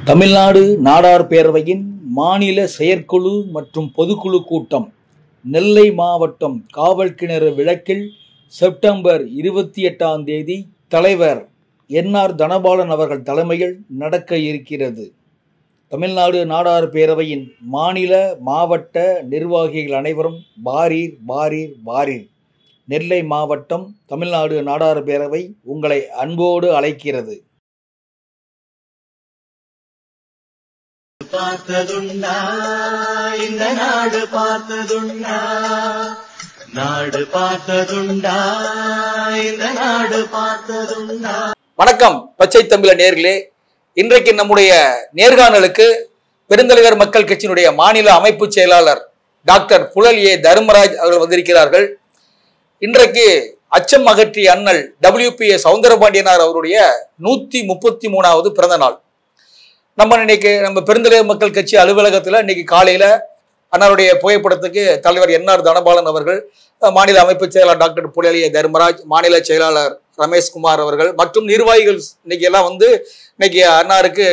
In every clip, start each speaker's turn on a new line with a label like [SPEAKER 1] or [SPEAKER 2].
[SPEAKER 1] தமிழ்நாடு நாடார் பேரவையின் மாநில செயற்குழு மற்றும் பொதுக்குழு கூட்டம் நெல்லை மாவட்டம் காவல்கிணறு விளக்கில் செப்டம்பர் 28 தலைவர் என்.ஆர். தனபாலன் அவர்கள் தலைமையில் நடக்க இருக்கிறது. தமிழ்நாடு நாடார் பேரவையின் மாநில மாவட்ட நிர்வாகிகள் அனைவரும் வாரீர் வாரீர் வாரீர். நெல்லை மாவட்டம் தமிழ்நாடு நாடார் பேரவை உங்களை அன்போடு அழைக்கிறது.
[SPEAKER 2] பார்த்ததுண்டா இந்த நாடு பார்த்ததுண்டா, நாடு பார்த்ததுண்டா இந்த நாடு பார்த்ததுண்டா.
[SPEAKER 1] வணக்கம் பச்சை தமிழ நேர்களே, இன்றைக்கு நம்முடைய நேர்காணலுக்கு பெருந்தலைவர் மக்கள் கட்சியினுடைய மாநில அமைப்பு செயலாளர் டாக்டர் புழல் ஏ. தர்மராஜ் அவர்கள் வந்திருக்கிறார்கள். இன்றைக்கு அச்சம் அகற்றிய அண்ணல் WPA சவுந்தரபாண்டியனார் அவருடைய 133வது பிறந்த நாள். நம்ம பெருந்தலைவர் மக்கள் கட்சி அலுவலகத்தில் இன்னைக்கு காலையில அண்ணாருடைய புகைப்படத்துக்கு தலைவர் என்.ஆர். தனபாலன் அவர்கள், மாநில அமைப்பு செயலாளர் டாக்டர் புழல் ஏ. தர்மராஜ், மாநில செயலாளர் ரமேஷ்குமார் அவர்கள் மற்றும் நிர்வாகிகள் இன்னைக்கு எல்லாம் வந்து இன்னைக்கு அண்ணாருக்கு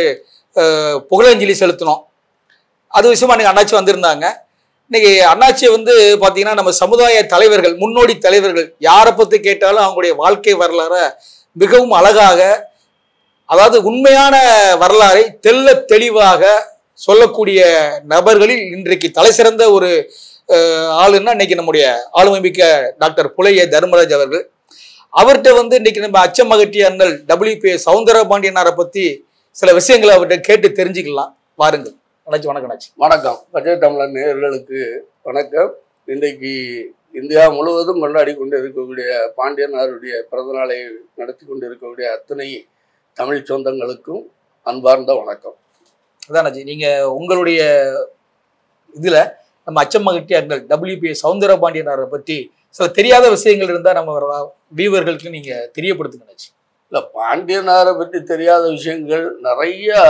[SPEAKER 1] புகழஞ்சலி செலுத்தினோம். அது விஷயமா இன்னைக்கு அண்ணாச்சி வந்திருந்தாங்க. இன்னைக்கு அண்ணாச்சியை வந்து பார்த்தீங்கன்னா நம்ம சமுதாய தலைவர்கள், முன்னோடி தலைவர்கள் யாரை பற்றி கேட்டாலும் அவங்களுடைய வாழ்க்கை வரலாற மிகவும் அழகாக, அதாவது உண்மையான வரலாறை தெள்ள தெளிவாக சொல்லக்கூடிய நபர்களில் இன்றைக்கு தலை சிறந்த ஒரு ஆளுன்னா இன்னைக்கு நம்முடைய ஆளுமை மிக்க டாக்டர் புழல் ஏ. தர்மராஜ் அவர்கள். அவர்கிட்ட வந்து இன்னைக்கு நம்ம அச்சம் அகற்றிய அண்ணல் WPA சவுந்தரபாண்டியனாரை பத்தி சில விஷயங்களை அவர்கிட்ட கேட்டு தெரிஞ்சுக்கலாம். வாருங்கள். அண்ணாச்சி வணக்கம். அண்ணாச்சி
[SPEAKER 3] வணக்கம். பச்சை தமிழர் நேயர்களுக்கு வணக்கம். இன்றைக்கு இந்தியா முழுவதும் கொண்டாடி கொண்டு இருக்கக்கூடிய பாண்டியனாருடைய பிறந்தநாளை நடத்தி கொண்டு இருக்கக்கூடிய அத்தனை தமிழ் சொந்தங்களுக்கும் அன்பார்ந்த வணக்கம்.
[SPEAKER 1] அதானாச்சி, நீங்க உங்களுடைய இதுல நம்ம அச்சம் அகற்றிய அண்ணல் WPA சவுந்தரபாண்டியனாரை பற்றி சில தெரியாத விஷயங்கள் இருந்தா நம்ம வியூவர்களுக்கு நீங்க தெரியப்படுத்துங்க.
[SPEAKER 3] இல்லை, பாண்டியனாரை பற்றி தெரியாத விஷயங்கள் நிறைய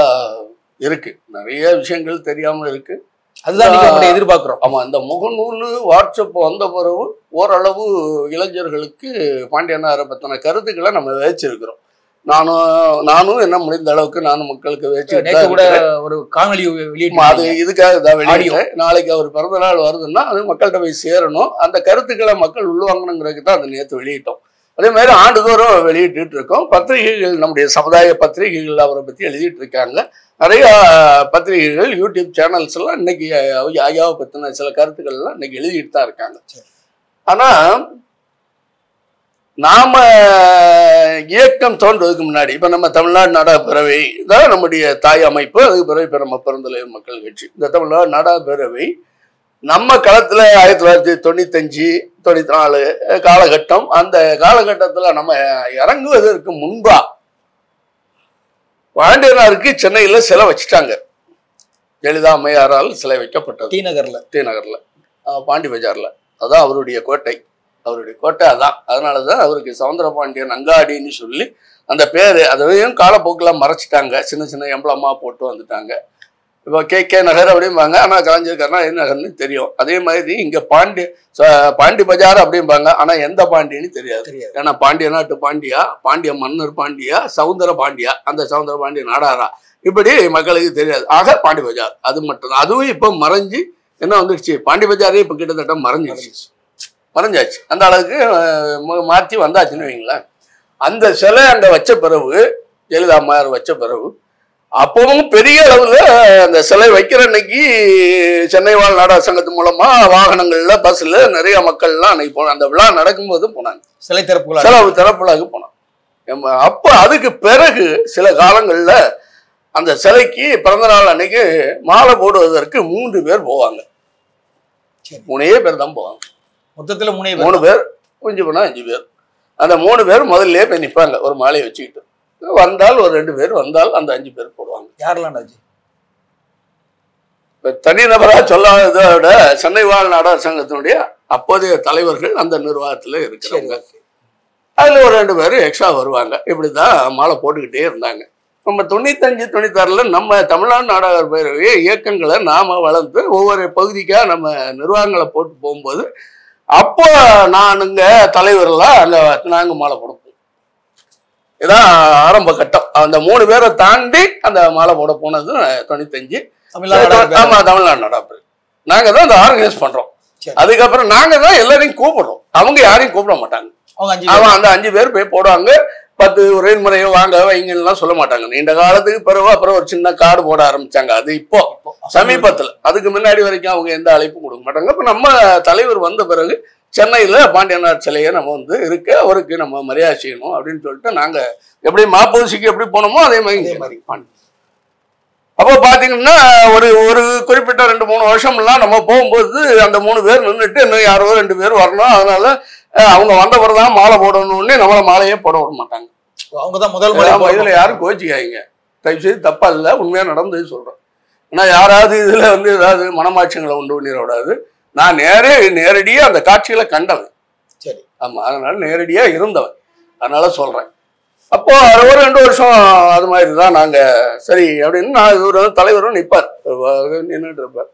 [SPEAKER 3] இருக்கு, நிறைய விஷயங்கள் தெரியாம இருக்கு.
[SPEAKER 1] அதுதான் நீங்க எதிர்பார்க்கிறோம்.
[SPEAKER 3] ஆமா, அந்த முகநூல் வாட்ஸ்அப் வந்த பிறகு ஓரளவு இளைஞர்களுக்கு பாண்டியனாரை பத்தின கருத்துக்களை நம்ம வச்சிருக்கிறோம். நானும் என்ன முடிந்த அளவுக்கு நானும் மக்களுக்கு
[SPEAKER 1] ஒரு காணொலி
[SPEAKER 3] அது இதுக்காக தான் வெளியிட்டேன். நாளைக்கு அவர் பிறந்த நாள் வருதுன்னா அது மக்கள்கிட்ட போய் சேரணும், அந்த கருத்துக்களை மக்கள் உள்வாங்கணுங்கிறதுக்கு தான் அதை நேற்று வெளியிட்டோம். அதே மாதிரி ஆண்டுதோறும் வெளியிட்டு இருக்கோம். பத்திரிகைகள், நம்முடைய சமுதாய பத்திரிகைகள் அவரை பற்றி எழுதிட்டு இருக்காங்க. நிறைய பத்திரிகைகள், யூடியூப் சேனல்ஸ் எல்லாம் இன்னைக்கு ஐயாவை பற்றின சில கருத்துக்கள்லாம் இன்னைக்கு எழுதிட்டு தான் இருக்காங்க. ஆனா நாம இயக்கம் தோன்றுவதற்கு முன்னாடி, இப்ப நம்ம தமிழ்நாடு நாடார் பேரவை தான் நம்முடைய தாய் அமைப்பு. அதுக்கு பிறகு இப்ப நம்ம பெருந்தலைவர் மக்கள் கட்சி. இந்த தமிழ்நாடு நாடார் பேரவை நம்ம களத்துல 1995, 94 காலகட்டம். அந்த காலகட்டத்துல நம்ம இறங்குவதற்கு முன்பா பாண்டியனாருக்கு சென்னையில சிலை வச்சுட்டாங்க. ஜெயலலிதா அம்மையாரால் சிலை வைக்கப்பட்டது டி நகர்ல பாண்டி பஜார்ல. அதான் அவருடைய கோட்டை. அதான். அதனாலதான் அவருக்கு சவுந்தரபாண்டியன் அங்காடின்னு சொல்லி அந்த பேரு. அதையும் காலப்போக்கில் மறைச்சிட்டாங்க, சின்ன சின்ன எம்பளமா போட்டு வந்துட்டாங்க. இப்போ கே நகர் அப்படிம்பாங்க, ஆனா கலைஞர் கருணாநிதி நகர்னு தெரியும். அதே மாதிரி இங்க பாண்டி பஜார் அப்படிம்பாங்க, ஆனா எந்த பாண்டியன்னு தெரியாது. ஏன்னா பாண்டிய நாட்டு பாண்டியா, பாண்டிய மன்னர் பாண்டியா, சவுந்தர பாண்டியா, அந்த சவுந்தர பாண்டிய நாடாரா, இப்படி மக்களுக்கு தெரியாது. ஆக பாண்டி பஜார் அது மட்டும். அதுவும் இப்போ மறைஞ்சு என்ன வந்துடுச்சு, பாண்டி பஜாரே இப்போ கிட்டத்தட்ட மறைஞ்சாச்சு. அந்த அளவுக்கு மாற்றி வந்தாச்சுன்னு வைங்களேன். அந்த சிலை அங்கே வச்ச பிறகு, ஜெயலலிதா அம்மையார் வச்ச பிறகு, அப்பவும் பெரிய அளவில் அந்த சிலை வைக்கிற அன்னைக்கு சென்னை வாழ் நாடார் சங்கத்து மூலமா வாகனங்கள்ல, பஸ்ல நிறைய மக்கள்லாம் அன்னைக்கு போனாங்க. அந்த விழா நடக்கும்போது போனாங்க, சிலை திறப்புலாக போனாங்க. அப்போ அதுக்கு பிறகு சில காலங்கள்ல அந்த சிலைக்கு பிறந்த நாள் அன்னைக்கு மாலை போடுவதற்கு 3 பேர் போவாங்க. 3 பேர் தான் போவாங்க. மொத்தத்துல 3 பேர், கொஞ்சம் போனா 5 பேர். அந்த 3 பேர் முதல்ல போய் நிற்பாங்க ஒரு மாலையை வச்சுக்கிட்டு. வந்தால் ஒரு 2 பேர், வந்தால் அந்த 5 பேர் போடுவாங்க.
[SPEAKER 1] யாரெல்லாம்
[SPEAKER 3] தனிநபரா சொல்லாததை விட சென்னை வாழ் நாடார் சங்கத்தினுடைய அப்போதைய தலைவர்கள் அந்த நிர்வாகத்துல இருக்கிறாங்க. அதுல ஒரு 2 பேர் எக்ஸ்ட்ரா வருவாங்க. இப்படிதான் மாலை போட்டுக்கிட்டே இருந்தாங்க. நம்ம 95, 96 நம்ம தமிழ்நாடு நாடார் பேரவை இயக்கங்களை நாம வளர்ந்து ஒவ்வொரு பகுதிக்கா நம்ம நிர்வாகங்களை போட்டு போகும்போது, அப்போ நானுங்க தலைவர்களா அங்க நாங்க மாலை கொடுப்போம். இதான் ஆரம்ப கட்டம். அந்த 3 பேரை தாண்டி அந்த மாலை போட போனது 95. ஆமா, தமிழ்நாடு நடாப்பு. நாங்க தான் அதை ஆர்கனைஸ் பண்றோம். அதுக்கப்புறம் நாங்க தான் எல்லாரையும் கூப்பிடுறோம், அவங்க யாரையும் கூப்பிட மாட்டாங்க. அவன் அந்த 5 பேர் போய் போடுவாங்க. 10 உரைமுறையோ வாங்க வைங்கலாம் சொல்ல மாட்டாங்க. நீண்ட காலத்துக்கு பிறகு அப்புறம் ஒரு சின்ன கார்டு போட ஆரம்பிச்சாங்க. அது இப்போ சமீபத்துல. அதுக்கு முன்னாடி வரைக்கும் அவங்க எந்த அழைப்பும் கொடுக்க மாட்டாங்க. இப்ப நம்ம தலைவர் வந்த பிறகு சென்னையில பாண்டியனார் சிலையை நம்ம வந்து இருக்கு, அவருக்கு நம்ம மரியாதை செய்யணும் அப்படின்னு சொல்லிட்டு நாங்க எப்படி மாப்பூசிக்கு எப்படி போனோமோ அதே மாதிரி பாண்டி. அப்போ பாத்தீங்கன்னா ஒரு குறிப்பிட்ட 2-3 வருஷம்லாம் நம்ம போகும்போது அந்த 3 பேர் நின்றுட்டு இன்னும் யாரோ 2 பேர் வரணும், அதனால அவங்க வந்தவரை தான் மாலை போடணும்னு நம்மள மாலையே போட விட மாட்டாங்க.
[SPEAKER 1] அவங்கதான் முதல்
[SPEAKER 3] இதுல யாரும் கோச்சிக்காதீங்க, தயவு செய்து தப்பா இல்லை, உண்மையா நடந்தது சொல்றேன். ஏன்னா யாராவது இதுல வந்து ஏதாவது மனமாற்றங்களை உண்டு பண்ணிடக்கூடாது. நான் நேரடியா அந்த காட்சிகளை கண்டவன்.
[SPEAKER 1] சரி, ஆமா,
[SPEAKER 3] அதனால நேரடியா இருந்தவன், அதனால சொல்றேன். அப்போ ஒரு 2 வருஷம் அது மாதிரி தான் நாங்க சரி அப்படின்னு நான் இவர் வந்து தலைவரும் நிற்பார், நின்றுட்டு இருப்பார்.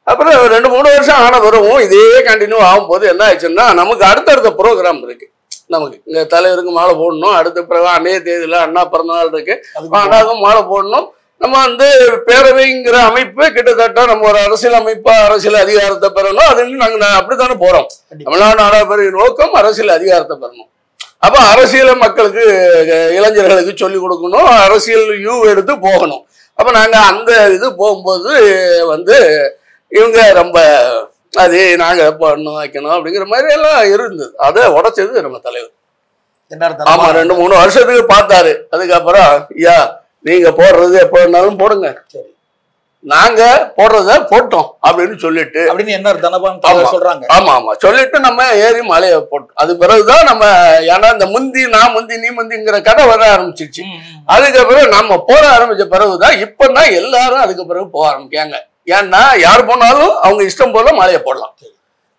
[SPEAKER 3] அப்புறம் 2-3 வருஷம் ஆன பிறகும் இதே கண்டினியூ ஆகும்போது என்ன ஆச்சுன்னா, நமக்கு அடுத்தடுத்த ப்ரோக்ராம் இருக்கு. நமக்கு இங்க தலைவருக்கு மாலை போடணும், அடுத்த பிறகு அன்னைய தேதியில அண்ணா பிறந்தநாள் இருக்கு, அண்ணாவுக்கும் மாலை போடணும். நம்ம வந்து பேரவைங்கிற அமைப்பு கிட்டத்தட்ட நம்ம ஒரு அரசியல் அமைப்பா அரசியல் அதிகாரத்தை பெறணும். அது நாங்க அப்படித்தானே போறோம். தமிழ்நாடு நாடாளுமன்ற நோக்கம் அரசியல் அதிகாரத்தை பெறணும். அப்ப அரசியல மக்களுக்கு இளைஞர்களுக்கு சொல்லிக் கொடுக்கணும், அரசியல் யூ எடுத்து போகணும். அப்ப நாங்க அந்த இது போகும்போது வந்து இவங்க ரொம்ப அது நாங்க பண்ணணும் வைக்கணும் அப்படிங்கிற மாதிரி எல்லாம் இருந்தது. அதை உடைச்சது நம்ம தலைவர். ஆமா, 2-3 வருஷத்துக்கு பார்த்தாரு. அதுக்கப்புறம் ஐயா நீங்க போடுறது எப்ப வேணாலும் போடுங்க, நாங்க போடுறத போட்டோம் அப்படின்னு சொல்லிட்டு
[SPEAKER 1] சொல்றாங்க.
[SPEAKER 3] ஆமா ஆமா சொல்லிட்டு நம்ம ஏறி மலையை போட்டோம். அது பிறகுதான் நம்ம ஏன்னா இந்த நான் முந்தி நீ முந்திங்கிற கதை வர ஆரம்பிச்சிருச்சு. அதுக்கப்புறம் நம்ம போட ஆரம்பிச்ச பிறகுதான் இப்பதான் எல்லாரும் அதுக்கு பிறகு போக ஆரம்பிக்காங்க. ஏன்னா யார் போனாலும் அவங்க இஷ்டம் போல மலையை போடலாம்.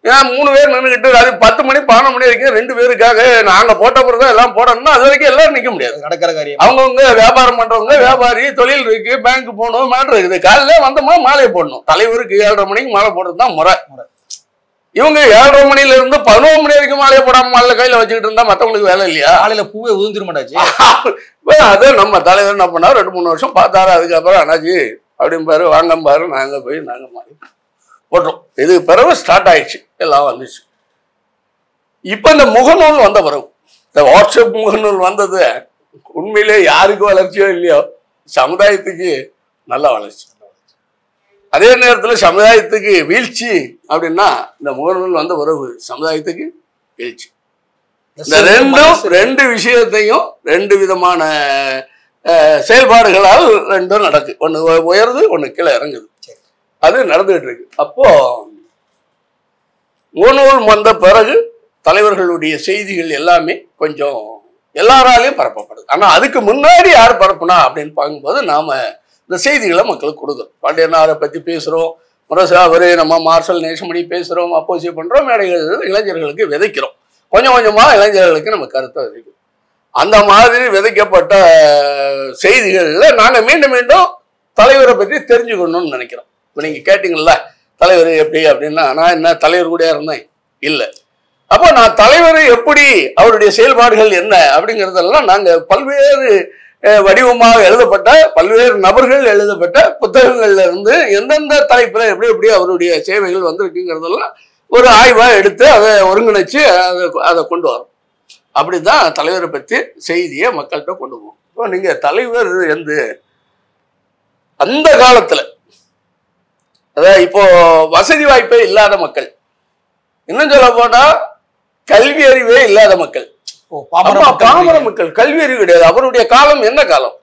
[SPEAKER 3] ஏன்னா 3 பேர் நின்றுக்கிட்டு அது 10 மணி 11 மணி வரைக்கும் 2 பேருக்காக நாங்க போட்ட பிறகு எல்லாம் போடணும்னா அது வரைக்கும் எல்லாரும் நிக்க முடியாது.
[SPEAKER 1] நடக்கிற காரியம்.
[SPEAKER 3] அவங்கவுங்க வியாபாரம் பண்றவங்க வியாபாரி, தொழில் இருக்கு, பேங்க் போகணும், மேட்ரு இருக்குது. காலையில வந்தோமா மாலையை போடணும். தலைவருக்கு 7:30 மணிக்கு மாலை போடுறதுதான் முறை. இவங்க 7:30 மணில இருந்து 11 மணி வரைக்கும் மாலையை போடாம மாலை கையில வச்சுக்கிட்டு இருந்தா மத்தவங்களுக்கு வேலை இல்லையா?
[SPEAKER 1] காலையில பூவே உதிர்ந்துட மாட்டாச்சு.
[SPEAKER 3] அது நம்ம தலைவர் என்ன பண்ணாரு, 2-3 வருஷம் பார்த்தாரு. அதுக்கப்புறம் அண்ணாச்சி அப்படின்னு பாரு, வாங்க பாரு, நாங்க போய் நாங்க மாலை போட்டோம். இது பிறகு ஸ்டார்ட் ஆயிடுச்சு, எல்லாம் வந்துச்சு. இப்ப இந்த முகநூல் வந்த பிறகு, இந்த வாட்ஸ்அப் முகநூல் வந்தது உண்மையிலே யாருக்கு வளர்ச்சியோ இல்லையோ சமுதாயத்துக்கு நல்ல வளர்ச்சி. அதே நேரத்துல சமுதாயத்துக்கு வீழ்ச்சி அப்படின்னா இந்த முகநூல் வந்த பிறகு சமுதாயத்துக்கு வீழ்ச்சி. இந்த 2 விஷயத்தையும் 2 விதமான செயல்பாடுகளால் 2 நடக்கு. ஒண்ணு உயருது, ஒண்ணு கீழே இறங்குது. அது நடந்துகிட்டு இருக்கு. அப்போ முகநூல் வந்த பிறகு தலைவர்களுடைய செய்திகள் எல்லாமே கொஞ்சம் எல்லாராலையும் பரப்பப்படுது. ஆனா அதுக்கு முன்னாடி யார் பரப்புனா அப்படின்னு பார்க்கும்போது நாம இந்த செய்திகளை மக்களுக்கு கொடுக்குறோம். பாண்டியனாரை பத்தி பேசுறோம், முரசாவரே நம்ம மார்ஷல் நேசமணி பேசுறோம், அப்போசிட் பண்றோம், மேடைகள் இளைஞர்களுக்கு விதைக்கிறோம். கொஞ்சம் கொஞ்சமா இளைஞர்களுக்கு நம்ம கருத்தை விதைக்கிறோம். அந்த மாதிரி விதைக்கப்பட்ட செய்திகள்ல நாங்க மீண்டும் மீண்டும் தலைவரை பற்றி தெரிஞ்சுக்கணும்னு நினைக்கிறோம். இப்போ நீங்க கேட்டீங்கல்ல தலைவர் எப்படி அப்படின்னா, நான் என்ன தலைவர் கூட இருந்தேன் இல்லை. அப்போ நான் தலைவர் எப்படி, அவருடைய செயல்பாடுகள் என்ன அப்படிங்கிறதெல்லாம் நாங்க பல்வேறு வடிவமாக எழுதப்பட்ட பல்வேறு நபர்கள் எழுதப்பட்ட புத்தகங்கள்ல இருந்து எந்தெந்த தலைப்புல எப்படி எப்படி அவருடைய சேவைகள் வந்திருக்குங்கிறதெல்லாம் ஒரு ஆய்வா எடுத்து அதை ஒருங்கிணைச்சு அதை கொண்டு வரோம். அப்படிதான் தலைவரை பற்றி செய்தியை மக்கள்கிட்ட கொண்டு போவோம். இப்போ நீங்க தலைவர் அந்த காலத்துல, அதாவது இப்போ வசதி வாய்ப்பே இல்லாத மக்கள், இன்னும் சொல்ல போனா கல்வி அறிவே இல்லாத மக்கள், பாமர மக்கள், கல்வி அறிவு கிடையாது. அவருடைய காலம் என்ன காலம்?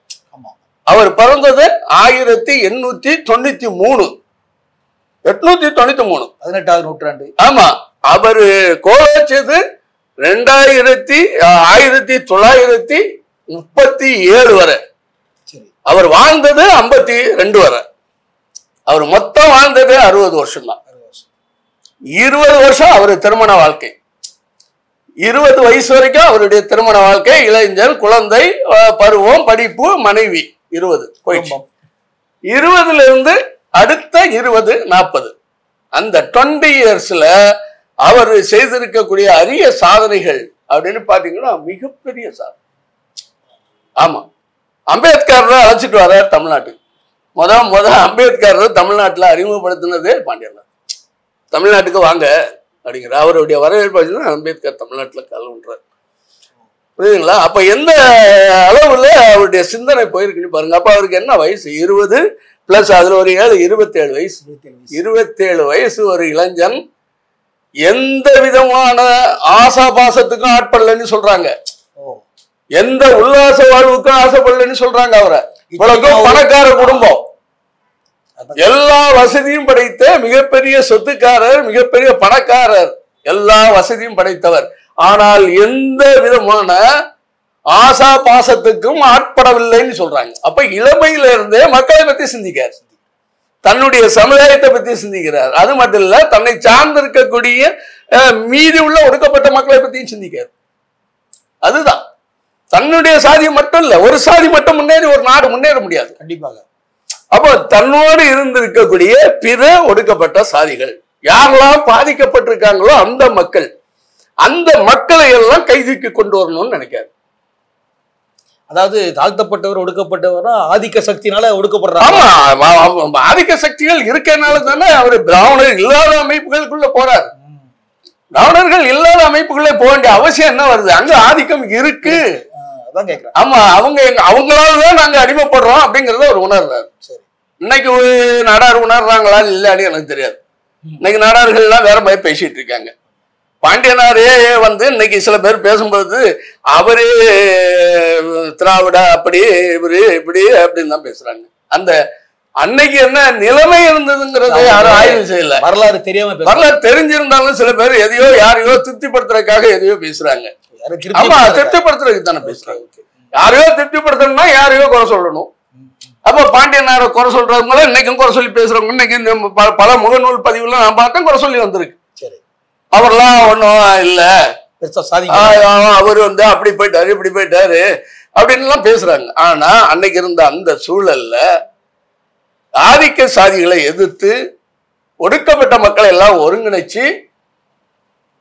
[SPEAKER 3] அவர் பிறந்தது 1893,
[SPEAKER 1] 18வது நூற்றாண்டு.
[SPEAKER 3] ஆமா, அவரு கோலச்சது 1937 வரை. அவர் வாழ்ந்தது 52 வரை. அவர் மொத்தம் வாழ்ந்தது 60 வருஷம் தான். 20 வருஷம் அவரு திருமண வாழ்க்கை. 20 வயசு வரைக்கும் அவருடைய திருமண வாழ்க்கை, இளைஞர், குழந்தை பருவம், படிப்பு, மனைவி 20 போயிடுச்சு. 20ல இருந்து அடுத்த 20-40 அந்த 20 இயர்ஸ்ல அவர் செய்திருக்கக்கூடிய அரிய சாதனைகள் அப்படின்னு பாத்தீங்கன்னா மிகப்பெரிய சாதனை. ஆமா, அம்பேத்கர் தான் அழைச்சிட்டு வர்றாரு தமிழ்நாட்டுக்கு. முத அம்பேத்கர் தமிழ்நாட்டுல அறிமுகப்படுத்தினதே பாண்டியன் தான். தமிழ்நாட்டுக்கு வாங்க அப்படிங்கிற அவருடைய வரவேற்பு அம்பேத்கர் தமிழ்நாட்டுல கலவுன்றார். புரியுதுங்களா? அப்ப எந்த அளவுல அவருடைய சிந்தனை போயிருக்குன்னு பாருங்க. அப்ப அவருக்கு என்ன வயசு? 20 பிளஸ் அதுல ஒரு 27 வயசு. 27 வயசு ஒரு இளைஞன் எந்த விதமான ஆசாபாசத்துக்கும் ஆட்படலன்னு சொல்றாங்க. எந்த உல்லாச வாழ்வுக்கும் ஆசைப்படலன்னு சொல்றாங்க. அவரை இவ்வளவுக்கும் பணக்கார குடும்பம், எல்லா வசதியும் படைத்த மிகப்பெரிய சொத்துக்காரர், மிகப்பெரிய பணக்காரர், எல்லா வசதியும் படைத்தவர். ஆனால் எந்த விதமான ஆசா பாசத்துக்கும் ஆட்படவில்லைன்னு சொல்றாங்க. அப்ப இளமையில இருந்தே மக்களை பத்தி சிந்திக்கார், தன்னுடைய சமுதாயத்தை பத்தி சிந்திக்கிறார். அது மட்டும் இல்ல, தன்னை சார்ந்திருக்கக்கூடிய மீதி உள்ள ஒடுக்கப்பட்ட மக்களை பத்தியும் சிந்திக்கார். அதுதான் தன்னுடைய சாதி மட்டும் இல்ல, ஒரு சாதி மட்டும் முன்னேறி ஒரு நாடு முன்னேற முடியாது கண்டிப்பாக. அப்போ தன்னோடு இருந்திருக்கக்கூடிய பிற ஒடுக்கப்பட்ட சாதிகள் யாரெல்லாம் பாதிக்கப்பட்டிருக்காங்களோ அந்த மக்களை எல்லாம் கைதுக்கு கொண்டு வரணும்னு நினைக்காரு.
[SPEAKER 1] அதாவது தாழ்த்தப்பட்டவர் ஒடுக்கப்பட்டவர் ஆதிக்க சக்தினால ஒடுக்கப்படுறாங்க.
[SPEAKER 3] ஆமா, ஆதிக்க சக்திகள் இருக்கனால தானே அவர் பிராமணர் இல்லாத அமைப்புகளுக்குள்ள போறாரு. பிராமணர்கள் இல்லாத அமைப்புக்குள்ள போக வேண்டிய அவசியம் என்ன வருது? அங்க ஆதிக்கம் இருக்கு. ஆமா, அவங்களாலதான் நாங்க அடிமைப்படுறோம் அப்படிங்கறத ஒரு உணர்றாரு. இன்னைக்கு ஒரு நாடார் உணர்றாங்களா இல்லன்னு எனக்கு தெரியாது. இன்னைக்கு நாடார்கள் எல்லாம் வேற மாதிரி பேசிட்டு இருக்காங்க. பாண்டியனாரே இன்னைக்கு சில பேர் பேசும்போது அவரே திராவிட அப்படி இவரு இப்படி அப்படின்னு தான் பேசுறாங்க. அந்த அன்னைக்கு என்ன நிலைமை இருந்ததுங்கிறத யாரும் ஆய்வு செய்யல.
[SPEAKER 1] வரலாறு தெரியாம,
[SPEAKER 3] வரலாறு தெரிஞ்சிருந்தாலும் சில பேர் எதையோ யாரையோ திருப்திப்படுத்துறதுக்காக எதையோ பேசுறாங்க. ஆமா, திருப்திப்படுத்துறதுக்கு தானே பேசுறாங்க. யாரையோ திருப்திப்படுத்தணும்னா யாரையோ குறை சொல்லணும். அப்ப பாண்டியனாரை குறை சொல்றவங்களும் இன்னைக்கும் குறை சொல்லி பேசுறவங்க இன்னைக்கு பல முகநூல் பதிவுலாம் நான் பார்த்தேன், குறை சொல்லி வந்திருக்கு. அவர்லாம் ஒன்றும் இல்ல, அவரு அப்படி போயிட்டாரு இப்படி போயிட்டாரு அப்படின்னு எல்லாம் பேசுறாங்க. ஆனா அன்னைக்கு இருந்த அந்த சூழல்ல ஆதிக்க சாதிகளை எதிர்த்து ஒடுக்கப்பட்ட மக்களை எல்லாம் ஒருங்கிணைச்சு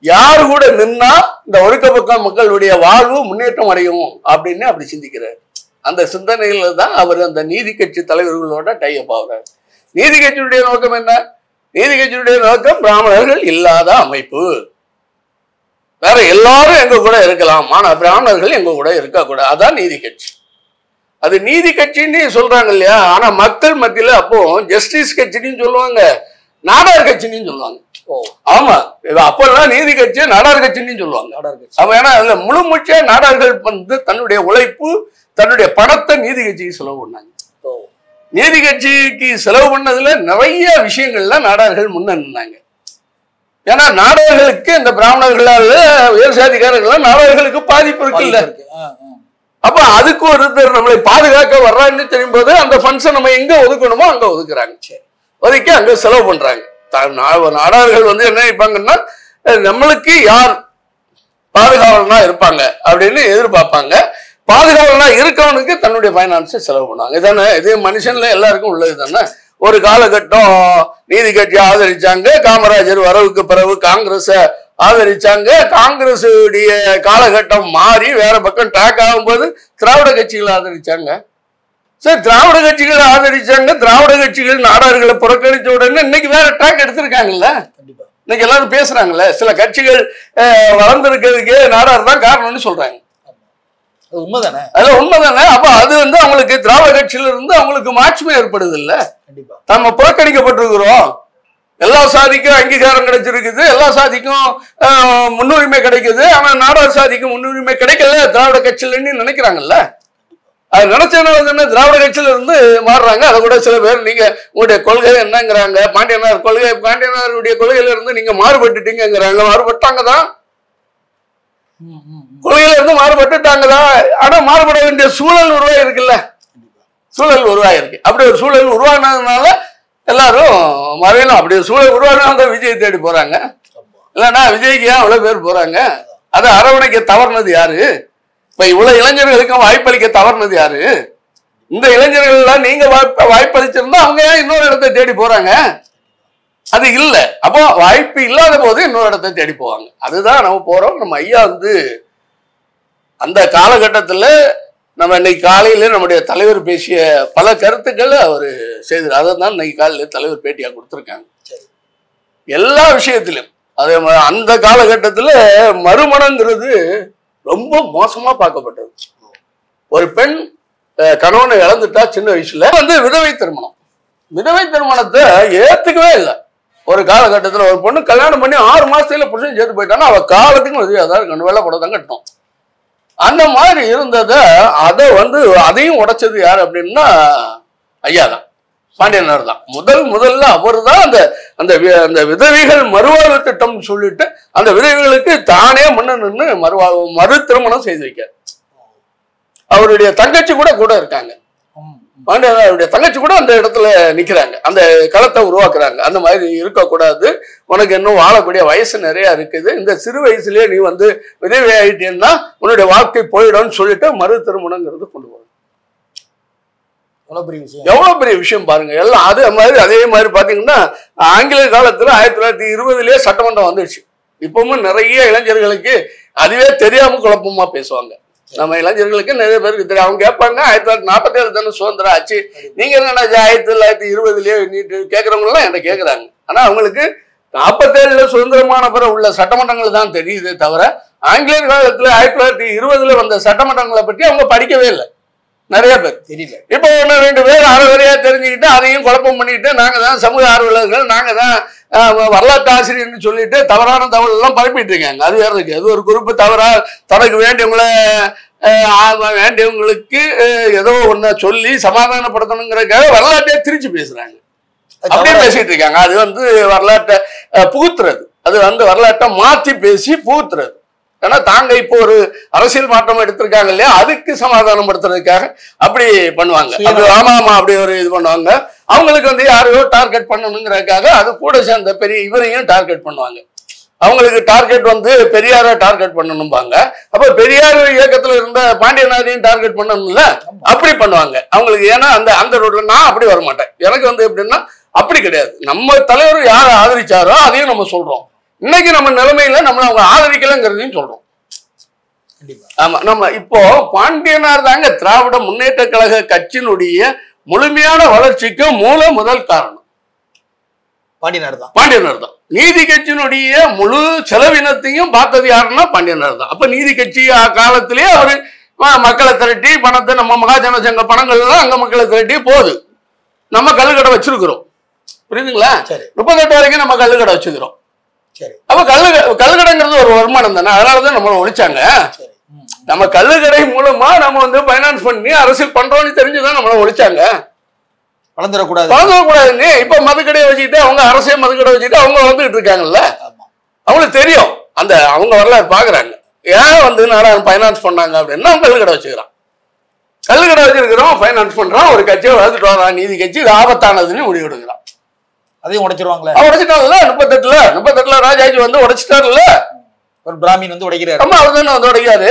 [SPEAKER 3] யாரு கூட நின்னா இந்த ஒடுக்கப்பட்ட மக்களுடைய வாழ்வு முன்னேற்றம் அடையும் அப்படின்னு அப்படி சிந்திக்கிறார். அந்த சிந்தனையில தான் அவர் அந்த நீதி கட்சி தலைவர்களோட டைப் ஆகுறாரு. நீதி கட்சியுடைய நோக்கம் என்ன? நீதி கட்சியுடைய நோக்கம் பிராமணர்கள் இல்லாத அமைப்பு, வேற எல்லாரும் எங்க கூட இருக்கலாம், ஆனா பிராமணர்கள் எங்க கூட இருக்கக்கூடாது. அதான் நீதி கட்சி. அது நீதி கட்சின்னு சொல்றாங்க இல்லையா? ஆனா மக்கள் மத்தியில அப்போ ஜஸ்டிஸ் கட்சின்னு சொல்லுவாங்க, நாடார் கட்சின்னு சொல்லுவாங்க. ஆமா, அப்பெல்லாம் நீதி கட்சி நாடார் கட்சின்னு சொல்லுவாங்க. அப்ப ஏன்னா அதுல முழு மூச்சா நாடார்கள் தன்னுடைய உழைப்பு தன்னுடைய பணத்தை நீதி கட்சிக்கு செலவு பண்ணாங்க. நீதி கட்சிக்கு செலவு பண்ணதுல நிறைய விஷயங்கள்ல நாடார்கள் முன்ன நின்னாங்க. ஏன்னா நாடார்களுக்கு இந்த பிராமணர்களால உயர் சாதிக்காரர்கள் நாடார்களுக்கு பாதிப்பு இருக்கு இல்ல. அப்ப அதுக்கு ஒருத்தர் நம்மளை பாதுகாக்க வர்றான்னு தெரியும் போது அந்த ஃபண்ட்ஸை நம்ம எங்க ஒதுக்கணுமோ அங்க ஒதுக்குறாங்க. ஒதுக்கி அங்க செலவு பண்றாங்க. நாடார்கள் என்ன நினைப்பாங்கன்னா, நம்மளுக்கு யார் பாதுகாவலனா இருப்பாங்க அப்படின்னு எதிர்பார்ப்பாங்க. பாதுகாவலனா இருக்கவனுக்கு தன்னுடைய பைனான்ஸை செலவு பண்ணுவாங்க. இதானே இது மனுஷன்ல எல்லாருக்கும் உள்ளது தானே. ஒரு காலகட்டம் நீதி கட்சி ஆதரிச்சாங்க, காமராஜர் வரவுக்கு பிறகு காங்கிரஸ ஆதரிச்சாங்க. காங்கிரஸ் உடைய காலகட்டம் மாறி வேற பக்கம் ட்ராக் ஆகும்போது திராவிட கட்சிகளை ஆதரிச்சாங்க. சரி, திராவிட கட்சிகளை ஆதரிச்சாங்க. திராவிட கட்சிகள் நாடார்களை புறக்கணிச்ச உடனே இன்னைக்கு வேற ட்ராக் எடுத்திருக்காங்கல்ல. இன்னைக்கு எல்லாரும் பேசுறாங்கல்ல, சில கட்சிகள் வளர்ந்துருக்கிறதுக்கு நாடார் தான் காரணம்னு சொல்றாங்க.
[SPEAKER 1] உண்மைதானே?
[SPEAKER 3] அது உண்மைதானே. அப்ப அது அவங்களுக்கு திராவிட கட்சியில இருந்து அவங்களுக்கு மாற்றமே ஏற்படுது இல்ல. நம்ம புறக்கணிக்கப்பட்டிருக்கிறோம். எல்லா சாதிக்கும் அங்கீகாரம் கிடைச்சிருக்குது, எல்லா சாதிக்கும் முன்னுரிமை கிடைக்குது. ஆனா நாடார் சாதிக்கு முன்னுரிமை கிடைக்கல திராவிட கட்சியிலன்னு நினைக்கிறாங்கல்ல. அது நினைச்சதுனால தானே திராவிட கட்சியில இருந்து மாறுறாங்க. அதை கூட சில பேர் நீங்க உங்களுடைய கொள்கை என்னங்கிறாங்க, பாண்டியனார் கொள்கை, பாண்டியனாருடைய கொள்கையில இருந்து நீங்க மாறுபட்டுட்டீங்கிறாங்க. மாறுபட்டாங்கதான், கொள்கையில இருந்து மாறுபட்டுட்டாங்கதான். ஆனா மாறுபட வேண்டிய சூழல் உருவாயிருக்குல்ல, சூழல் உருவாயிருக்கு. அப்படி ஒரு சூழல் உருவானதுனால எல்லாரும் மறையலாம். அப்படி ஒரு சூழல் உருவானது விஜய் தேடி போறாங்க. இல்லைன்னா விஜய்க்கு ஏன் அவ்வளவு பேர் போறாங்க? அதை அரவணைக்க தவறுனது யாரு? இப்ப இவ்வளவு இளைஞர்களுக்கும் வாய்ப்பளிக்க தவறுனது யாரு? இந்த இளைஞர்கள் எல்லாம் நீங்க வாய்ப்பளிச்சிருந்தா அவங்க ஏன் இன்னொரு இடத்தை தேடி போறாங்க? அது இல்லை. அப்போ வாய்ப்பு இல்லாத போது இன்னொரு இடத்தை தேடி போவாங்க. அதுதான் நம்ம போறோம். நம்ம ஐயா அந்த காலகட்டத்துல நம்ம இன்னைக்கு காலையில நம்முடைய தலைவர் பேசிய பல கருத்துக்களை அவர் செய்தார். அதை தான் இன்னைக்கு காலையில தலைவர் பேட்டியா கொடுத்துருக்காங்க. எல்லா விஷயத்திலும் அதே மாதிரி அந்த காலகட்டத்தில் மறுமணங்கிறது ரொம்ப மோசமா பார்க்கப்பட்டது. ஒரு பெண் கணவனை இழந்துட்டா சின்ன வயசுல விதவை திருமணம், விதவை திருமணத்தை ஏத்துக்கவே இல்லை. ஒரு காலகட்டத்தில் ஒரு பொண்ணு கல்யாணம் பண்ணி 6 மாசத்துல புருஷன் சேர்த்து போயிட்டான்னா அவ காலத்துக்கும் அதாவது வெள்ளை படம் தான் கட்டணும். அந்த மாதிரி இருந்ததை அதையும் உடைச்சது யார் அப்படின்னா ஐயா தான், பாண்டியனார் தான். முதல்ல அவர் தான் அந்த விதவைகள் மறுவாழ்வு திட்டம் சொல்லிட்டு அந்த விதவைகளுக்கு தானே முன்ன நின்று மறு திருமணம் செய்து வைக்கார். அவருடைய தங்கச்சி கூட இருக்காங்க, பாண்டியனாருடைய தங்கச்சி கூட அந்த இடத்துல நிக்கிறாங்க, அந்த களத்தை உருவாக்குறாங்க. அந்த மாதிரி இருக்கக்கூடாது, உனக்கு இன்னும் வாழக்கூடிய வயசு நிறைய இருக்குது, இந்த சிறு வயசுலயே நீ விதவை ஆயிட்டேன்னா உன்னுடைய வாழ்க்கை போயிடும்னு சொல்லிட்டு மறு திருமணங்கிறது கொண்டு வரும். எவ்வளவு பெரிய விஷயம் பாருங்க. எல்லாம் அதே மாதிரி பாத்தீங்கன்னா ஆங்கில காலத்துல 1920லயே சட்டமன்றம் வந்துடுச்சு. இப்பவும் நிறைய இளைஞர்களுக்கு அதுவே தெரியாம குழப்பமா பேசுவாங்க. நம்ம இளைஞர்களுக்கு நிறைய பேருக்கு தெரியும். அவங்க கேட்பாங்க 1947 தானே சுதந்திரம் ஆச்சு, நீங்க என்ன 1920லயே நீட்டு கேட்கறவங்க எல்லாம் என்ன கேட்கறாங்க. ஆனா அவங்களுக்கு 47ல சுதந்திரமான பிறகு உள்ள சட்டமன்றங்கள் தான் தெரியுதே தவிர ஆங்கிலேயர் காலத்துல 1920ல வந்த சட்டமன்றங்களை பற்றி அவங்க படிக்கவே இல்லை. நிறைய பேர் தெரியல. இப்போ 1-2 பேர் அறவரையா தெரிஞ்சுக்கிட்டு அதையும் குழப்பம் பண்ணிட்டு நாங்க தான் சமூக ஆர்வலர்கள், நாங்க தான் வரலாற்று ஆசிரியர்னு சொல்லிட்டு தவறான தகவல் எல்லாம் பரப்பிட்டு இருக்காங்க. அது வேற இருக்கு. அது ஒரு குறிப்பு தவறா தனக்கு வேண்டியவங்களுக்கு ஏதோ ஒன்ன சொல்லி சமாதானப்படுத்தணுங்கிறதுக்காக வரலாற்றையே திரிச்சு பேசுறாங்க, அப்படியே பேசிட்டு இருக்காங்க. அது வரலாற்றை புகுத்துறது, அது வரலாற்றை மாற்றி பேசி புகுத்துறது. ஏன்னா தாங்க இப்போ ஒரு அரசியல் மாற்றம் எடுத்திருக்காங்க இல்லையா, அதுக்கு சமாதானம் படுத்துறதுக்காக அப்படி பண்ணுவாங்க. அது ஆமா அப்படி ஒரு இது பண்ணுவாங்க. அவங்களுக்கு யாரையோ டார்கெட் பண்ணணுங்கிறதுக்காக அது கூட சேர்ந்த பெரிய இவரையும் டார்கெட் பண்ணுவாங்க. அவங்களுக்கு டார்கெட் பெரியாரை டார்கெட் பண்ணணும்பாங்க. அப்ப பெரியார் இயக்கத்துல இருந்த பாண்டியனாரையும் டார்கெட் பண்ணணும்ல, அப்படி பண்ணுவாங்க அவங்களுக்கு. ஏன்னா அந்த ரோட்ல நான் அப்படி வரமாட்டேன். எனக்கு எப்படின்னா அப்படி கிடையாது. நம்ம தலைவர் யாரை ஆதரிச்சாரோ அதையும் நம்ம சொல்றோம். இன்னைக்கு நம்ம நிலைமையில நம்மள அவங்க ஆதரிக்கலங்கிறதையும் சொல்றோம். ஆமா, நம்ம இப்போ பாண்டியனார் தாங்க திராவிட முன்னேற்ற கழக கட்சியினுடைய முழுமையான வளர்ச்சிக்கு முதல் காரணம் பாண்டியனார் தான். நீதி கட்சியினுடைய முழு செலவினத்தையும் பார்த்தது யாருன்னா பாண்டியனார் தான். அப்ப நீதி கட்சி காலத்திலேயே அவரு மக்களை திரட்டி பணத்தை, நம்ம மகாஜன சங்க பணங்கள் எல்லாம் அங்க மக்களை திரட்டி போகுது. நம்ம கல்லுக்கடை வச்சிருக்கிறோம், புரியுதுங்களா? 38 வரைக்கும் நம்ம கல்லுக்கடை வச்சுக்கிறோம். அப்ப கல்லுக்கடைங்கிறது ஒரு வருமானம் தானே, அதனாலதான் நம்மள ஒழிச்சாங்க. நம்ம கல்லுக்கடை மூலமா நம்ம பைனான்ஸ் பண்ணி அரசியல் பண்றோம்னு தெரிஞ்சுதான் நம்மள ஒழிச்சாங்க. வளர்ந்துடக்கூடாதுன்னு இப்ப மதுக்கடையை வச்சுக்கிட்டு அவங்க அரசியல் மதுக்கடை வச்சுட்டு அவங்க வளர்ந்துட்டு இருக்காங்கல்ல. அவங்களுக்கு தெரியும், அவங்க வரலாறு பாக்குறாங்க. ஏன் நாடகம் பைனான்ஸ் பண்ணாங்க அப்படின்னா அவங்க கல்லுக்கடை வச்சுக்கிறான். கல்லுக்கடை வச்சிருக்கிறோம், பைனான்ஸ் பண்றோம், ஒரு கட்சியை வளர்த்துட்டு வரான், நீதி கட்சி இது ஆபத்தானதுன்னு முடிவு எடுக்கிறான்.
[SPEAKER 1] அதையும் உடைச்சிருவாங்களே.
[SPEAKER 3] உடைச்சிட்டாங்கல்ல 38ல ராஜாஜி உடைச்சிட்டாருல்ல.
[SPEAKER 1] ஒரு பிராமின் உடைக்கிறாரு.
[SPEAKER 3] ஆமா, அவர் தானே உடைக்காரு.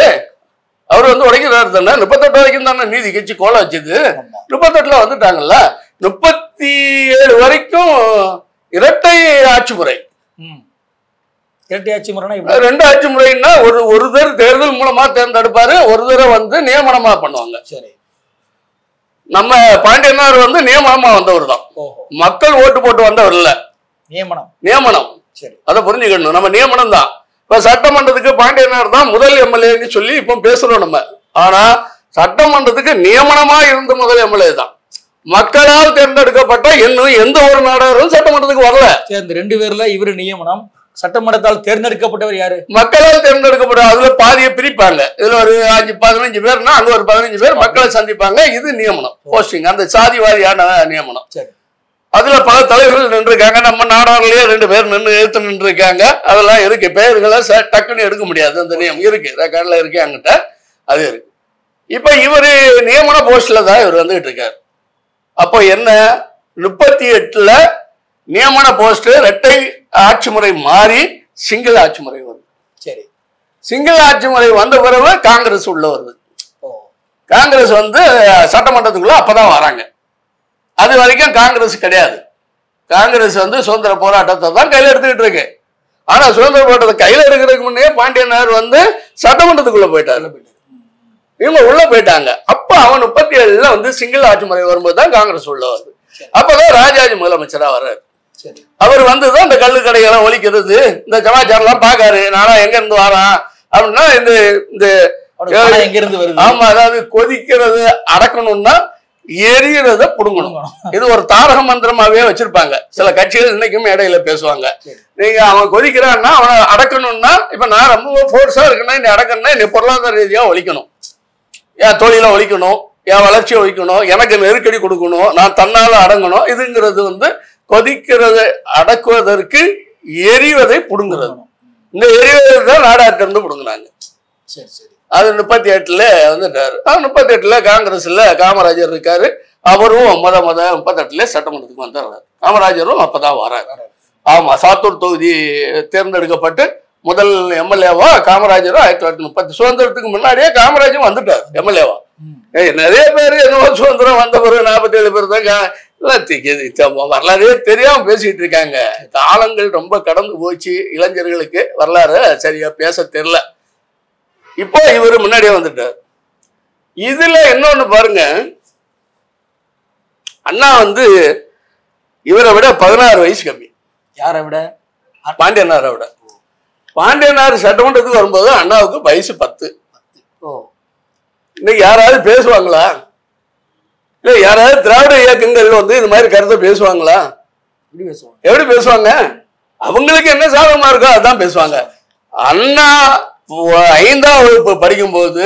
[SPEAKER 3] அவர் உடைக்கிறாரு தானே. 38 வரைக்கும் தானே நீதி கட்சி கோல வச்சது. 38ல வந்துட்டாங்கல்ல. 37 வரைக்கும் இரட்டை ஆட்சி முறை.
[SPEAKER 1] இரட்டை ஆட்சி முறைனா
[SPEAKER 3] 2 ஆட்சி முறைன்னா ஒருத்தர் தேர்தல் மூலமா தேர்ந்தெடுப்பாரு, ஒருத்தரை நியமனமா பண்ணுவாங்க. சரி, நம்ம பாண்டியனார் நியமனமா வந்தவர் தான், மக்கள் ஓட்டு போட்டு வந்தவர் இல்ல. நியமனம். சரி, அதை புரிஞ்சுக்கணும். நம்ம நியமனம் தான். இப்ப சட்டமன்றத்துக்கு பாண்டியனார் தான் முதல் எம்எல்ஏன்னு சொல்லி இப்ப பேசுறோம் நம்ம. ஆனா சட்டமன்றத்துக்கு நியமனமா இருந்த முதல் எம்எல்ஏ தான். மக்களால் தேர்ந்தெடுக்கப்பட்ட இன்னும் எந்த ஒரு நாடாரும் சட்டமன்றத்துக்கு வரல.
[SPEAKER 1] இந்த 2 பேர்ல இவரு நியமனம், சட்டமன்றத்தால் தேர்ந்தெடுக்கப்பட்டவர் யாரு?
[SPEAKER 3] மக்களால் தேர்ந்தெடுக்கப்பட்ட. அதுல பாதியை பிரிப்பாங்க. இதுல ஒரு 15 பேர்னா அங்க ஒரு 15 பேர் மக்களை சந்திப்பாங்க. இது நியமனம், போஸ்டிங், அந்த சாதி வாரியான நியமனம். அதுல பல தலைவர்கள் நின்று இருக்காங்க. நம்ம நாடாரிலேயே 2 பேர் எடுத்து நின்று இருக்காங்க. அதெல்லாம் இருக்கு. பெயர்களை டக்குன்னு எடுக்க முடியாது. அந்த நியமனம் இருக்கு, ரெக்கார்ட்ல இருக்கு அங்கிட்ட. அது இருக்கு. இப்ப இவரு நியமன போஸ்ட்ல தான் இவர் வந்துட்டு இருக்காரு. அப்போ என்ன, 38ல நியமன போஸ்ட் இரட்டை ஆட்சி முறை மாறி சிங்கிள் ஆட்சி முறை வருது. சரி, சிங்கிள் ஆட்சி முறை வந்த பிறகு காங்கிரஸ் உள்ள வருது. காங்கிரஸ் சட்டமன்றத்துக்குள்ள அப்பதான் வராங்க. அது வரைக்கும் காங்கிரஸ் கிடையாது. காங்கிரஸ் சுதந்திர போராட்டத்தை தான் கையில எடுத்துக்கிட்டு இருக்கு. ஆனா சுதந்திர போராட்டத்தை கையில எடுக்கிறதுக்கு முன்னே பாண்டியனார் சட்டமன்றத்துக்குள்ள போயிட்டாரு. இவங்க உள்ள போயிட்டாங்க. அப்ப அவன் 37ல வந்து சிங்கிள் ஆட்சி முறை வரும்போது தான் காங்கிரஸ் உள்ள வருது. அப்பதான் ராஜாஜி முதலமைச்சரா வர்றாரு. அவர் வந்துதான் இந்த கள்ளு கடைகளை ஒழிக்கிறது, இந்த சமாச்சாரம் எல்லாம் பாக்காரு. நானா எங்க இருந்து வரான் அப்படின்னா இந்த
[SPEAKER 1] எங்க இருந்து வருது.
[SPEAKER 3] ஆமா, அதாவது கொதிக்கிறது அடக்கணும்னா எரியறத புடுங்கணும். இது ஒரு தாரக மந்திரமாவே வச்சிருப்பாங்க சில கட்சிகள். இன்னைக்கும் இடையில பேசுவாங்க, நீங்க அவன் கொதிக்கிறான்னா அவனை அடக்கணும்னா, இப்ப நான் ரொம்ப போர்ஸா இருக்குன்னா நீ அடக்கணும்னா நீ பொருளாதார ரீதியா ஒழிக்கணும், என் தொழில ஒழிக்கணும், என் வளர்ச்சியை ஒழிக்கணும், எனக்கு நெருக்கடி கொடுக்கணும், நான் தன்னால அடங்கணும். இதுங்கிறது வந்து கொதிக்கிறதை அடக்குவதற்கு எரிவதை புடுங்குறது. இந்த எரிவதை தான் நாடாட்ட இருந்து புடுங்கினாங்க. அது 38ல வந்துட்டாரு. 38ல காங்கிரஸ்ல காமராஜர் இருக்காரு. அவரும் முத 38ல சட்டமன்றத்துக்கு வந்துடுறாரு. காமராஜரும் அப்பதான் வராரு. ஆமா, சாத்தூர் தொகுதி தேர்ந்தெடுக்கப்பட்டு முதல் எம்எல்ஏவா காமராஜரும் 1930 சுதந்திரத்துக்கு முன்னாடியே காமராஜரும் வந்துட்டாரு எம்எல்ஏவா. நிறைய பேர் என்னவோ சுதந்திரம் வந்த பிறகு 47 பேர் தான் வரலாறே தெரியாம பேசிட்டு இருக்காங்க. காலங்கள் ரொம்ப கடந்து போச்சு, இளைஞர்களுக்கு வரலாறு சரியா பேச தெரியல. இப்போ இவரு முன்னாடியே வந்துட்டார். இதுல இன்னொன்னு பாருங்க, அண்ணா வந்து இவரை விட 16 வயசு கம்மி.
[SPEAKER 1] யாரை விட?
[SPEAKER 3] பாண்டியனாரை விட. பாண்டியனார் சட்டமன்றத்துக்கு வரும்போது அண்ணாவுக்கு வயசு 10. இன்னைக்கு யாராவது பேசுவாங்களா? இல்ல யாராவது திராவிட இயக்கங்கள் வந்து இது மாதிரி கருத்தை பேசுவாங்களா? எப்படி பேசுவாங்க? அவங்களுக்கு என்ன சாதகமா இருக்கோ அதான் பேசுவாங்க. அண்ணா 5ஆம் வகுப்பு படிக்கும் போது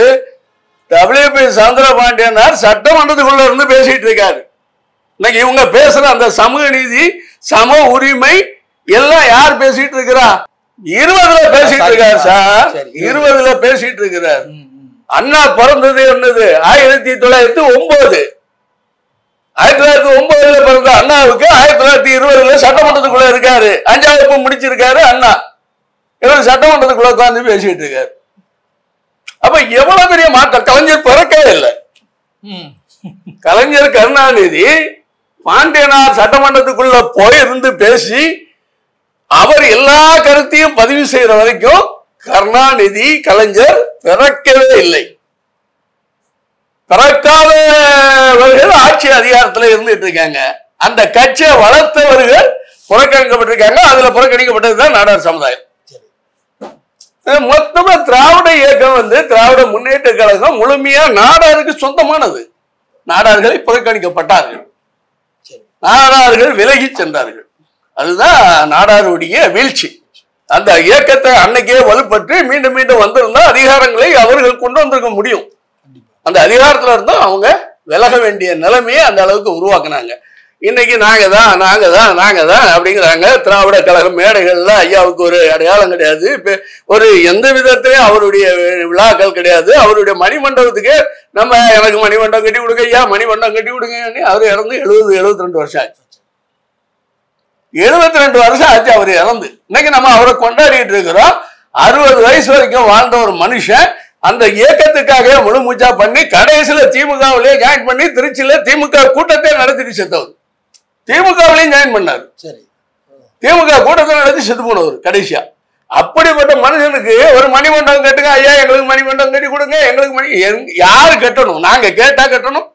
[SPEAKER 3] WP சந்திரபாண்டியனார் சட்டமன்றத்துக்குள்ள இருந்து பேசிட்டு இருக்காரு. இன்னைக்கு இவங்க பேசுற அந்த சமூக நீதி, சம உரிமை எல்லாம் யார் பேசிட்டு இருக்கிறா? 20ல பேசிட்டு இருக்காரு சார். 20ல பேசிட்டு இருக்கிறார். அண்ணா பிறந்தது என்னது 1909. 1909ல பிறந்த அண்ணாவுக்கு 1920ல சட்டமன்றத்துக்குள்ள இருக்காரு. 5ஆம் வகுப்பு முடிச்சிருக்காரு அண்ணா. இவர் சட்டமன்றத்துக்குள்ள உட்கார்ந்து பேசிட்டு இருக்காரு. அப்ப எவ்வளவு பெரிய மாற்றம்! கலைஞர் பிறக்கவே இல்லை. கலைஞர் கருணாநிதி பாண்டியனார் சட்டமன்றத்துக்குள்ள போயிருந்து பேசி அவர் எல்லா கருத்தையும் பதிவு செய்யற வரைக்கும் கருணாநிதி கலைஞர் பிறக்கவே இல்லை. பிறக்காதவர்கள் ஆட்சி அதிகாரத்துல இருந்துட்டு இருக்காங்க. அந்த கட்சியை வளர்த்தவர்கள் புறக்கணிக்கப்பட்டிருக்காங்க. அதுல புறக்கணிக்கப்பட்டதுதான் நாடார் சமுதாயம். மொத்தமா திராவிட இயக்கம் வந்து திராவிட முன்னேற்ற கழகம் முழுமையா நாடாருக்கு சொந்தமானது. நாடார்களை புறக்கணிக்கப்பட்டார்கள், நாடார்கள் விலகி சென்றார்கள். அதுதான் நாடாருடைய வீழ்ச்சி. அந்த இயக்கத்தை அன்னைக்கே வலுப்பட்டு மீண்டும் மீண்டும் வந்திருந்தா அதிகாரங்களை அவர்கள் கொண்டு வந்திருக்க முடியும். அந்த அதிகாரத்துல இருந்தும் அவங்க விலக வேண்டிய நிலைமையை அந்த அளவுக்கு உருவாக்குனாங்க. இன்னைக்கு நாங்க தான் அப்படிங்கிறாங்க. திராவிட கழக மேடைகள்ல ஐயாவுக்கு ஒரு அடையாளம் கிடையாது, ஒரு எந்த விதத்திலையும் அவருடைய விழாக்கள் கிடையாது. அவருடைய மணிமண்டபத்துக்கு நம்ம எனக்கு மணிமண்டபம் கட்டி கொடுங்க ஐயா, மணிமண்டபம் கட்டி கொடுங்க. அவர் இறந்து 72 வருஷம் ஆச்சு. 72 வருஷம் ஆச்சு அவர் இறந்து. இன்னைக்கு நம்ம அவரை கொண்டாடிட்டு இருக்கிறோம். 60 வயசு வரைக்கும் வாழ்ந்த ஒரு மனுஷன் அந்த இயக்கத்துக்காக முழு மூச்சா பண்ணி கடைசியில திமுகவிலேயே ஜாயின் பண்ணி திருச்சியில திமுக கூட்டத்தை நடத்திட்டு செத்தவர். திமுகவிலையும் ஜாயின் பண்ணாரு. திமுக கூட்டத்தை நடத்தி செத்து போனவர் கடைசியா. அப்படிப்பட்ட மனுஷனுக்கு ஒரு மணிமண்டபம் கட்டுங்க ஐயா, எங்களுக்கு மணிமண்டபம் கட்டி கொடுங்க. எங்களுக்கு யாரு கட்டணும்? நாங்க கேட்டா கட்டணும்